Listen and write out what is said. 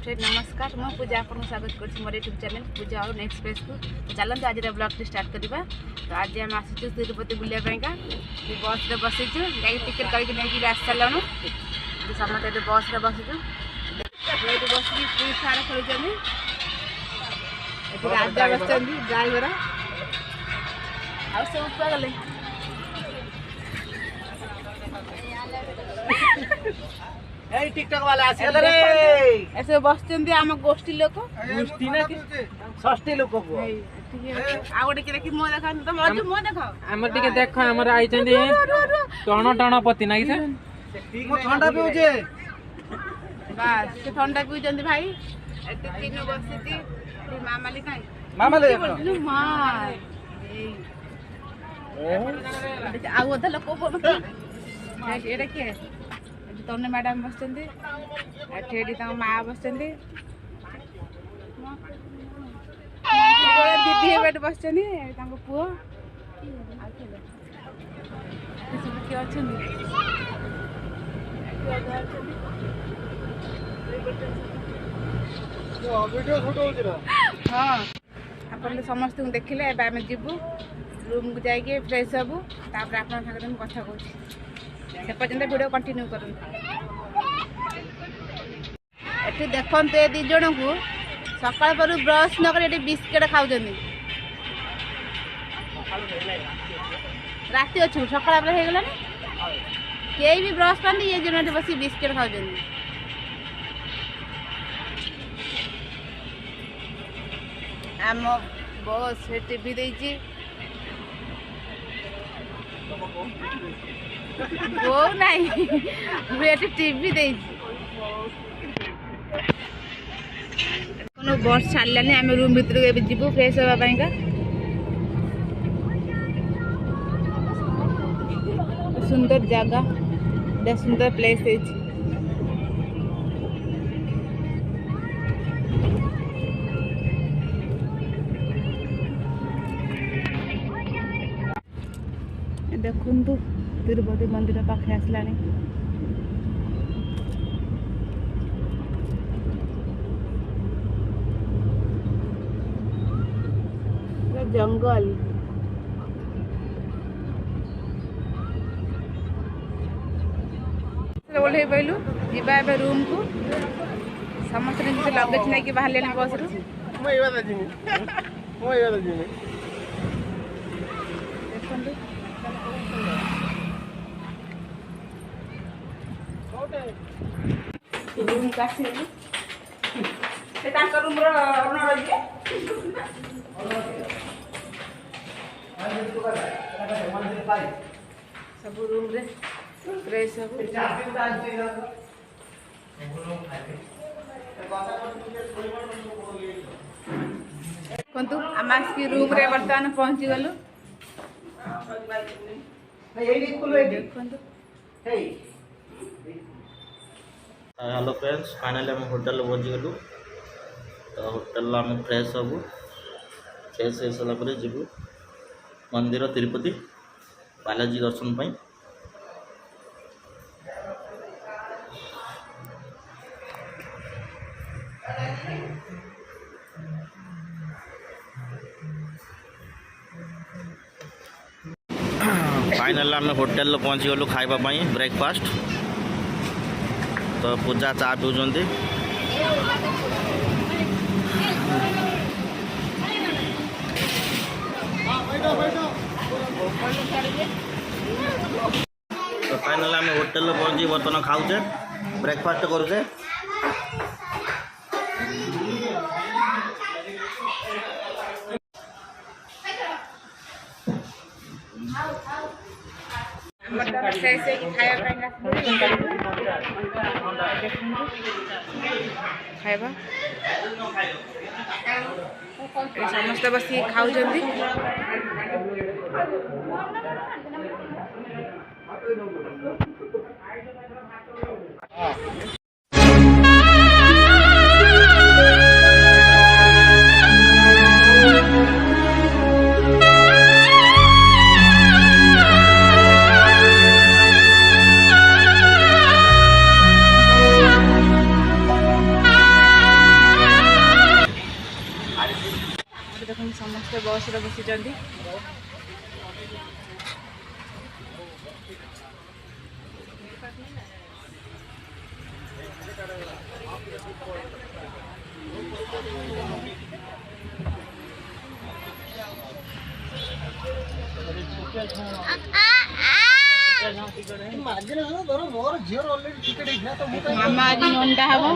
नमस्कार मु पूजा आपको स्वागत कर मोर यूट्यूब चैनल पूजा और एक्सप्रेस को तो चलते आज ब्लॉग स्टार्ट करवा। तो आज आम आसुचु तिरुपति बुलाइका बस रे बसीचु टिकेट करके नहीं आस सारू समस्त बस रे बसीचु बस फ्री फायर खेलुँ राजा बस ड्राइवर आ सब गले टिकटॉक वाला ऐसे बसचंदी आम गोष्ठी लोक गोष्ठी ना षष्ठी लोक को आ गोटे के देखि मो देखा तुम अजू मो देखाओ हमर टिके देखो हमर आई चंदी टण टण पति ना कि मो ठंडा पिउजे बस से ठंडा पिउ जंदी भाई एते तीन बसिती मामाली काई मामाले मां आ ओधा लोक को एटा के तने मैडम बसचंदी एठी माँ बसचंदी दीदी बेट बसचंदी पुओ किए अच्छा हाँ आपन समस्त देखिले आम जीवु रूम को जाइए फ्रेश हबू तापर आपन सागर कथा कहूँ से पर्यंत वीडियो कंटिन्यू करूँ। एठी देखते ए दी जन को सकाल पर ब्रश नक बिस्किट खाऊ राति अच्छु सकाल पर होगला कई भी ब्रश पानी ये जन बस बिस्किट खाऊ आम बस टीवी देती वो नहीं मुझे टीवी दे बस छाड़लानी आम रूम भर जीवु फ्रेश हाँपाई का सुंदर जगह सुंदर प्लेस है। देखु तिरुपति मंदिर पाखे आसला जंगल ओल्हे पहलू जीवा रूम को समस्त लगेज नहीं बाहर बस रूम का रूम सब रूम रे फ्रेश सब देखु आम आसिक रूम रे बर्तमान पहुँची गलु हेलो फ्रेंड्स फाइनली आम होटेल पहुँची गलु तो होटेल आम फ्रेश हबू फ्रेश हो सारापर जीवु मंदिर तिरुपति बालाजी दर्शन पाई। फाइनल आम होटेल पहुँची गलु खावाई ब्रेकफास्ट तो पूजा चा पिउछन्ति तो फाइनल आम होटेल पहुँची बर्तमान खाऊे ब्रेकफास्ट करुचे खाइबा समस्त बस खाऊ देखो समस्त बस रे बसिचंदी मामा आज नंदा हबो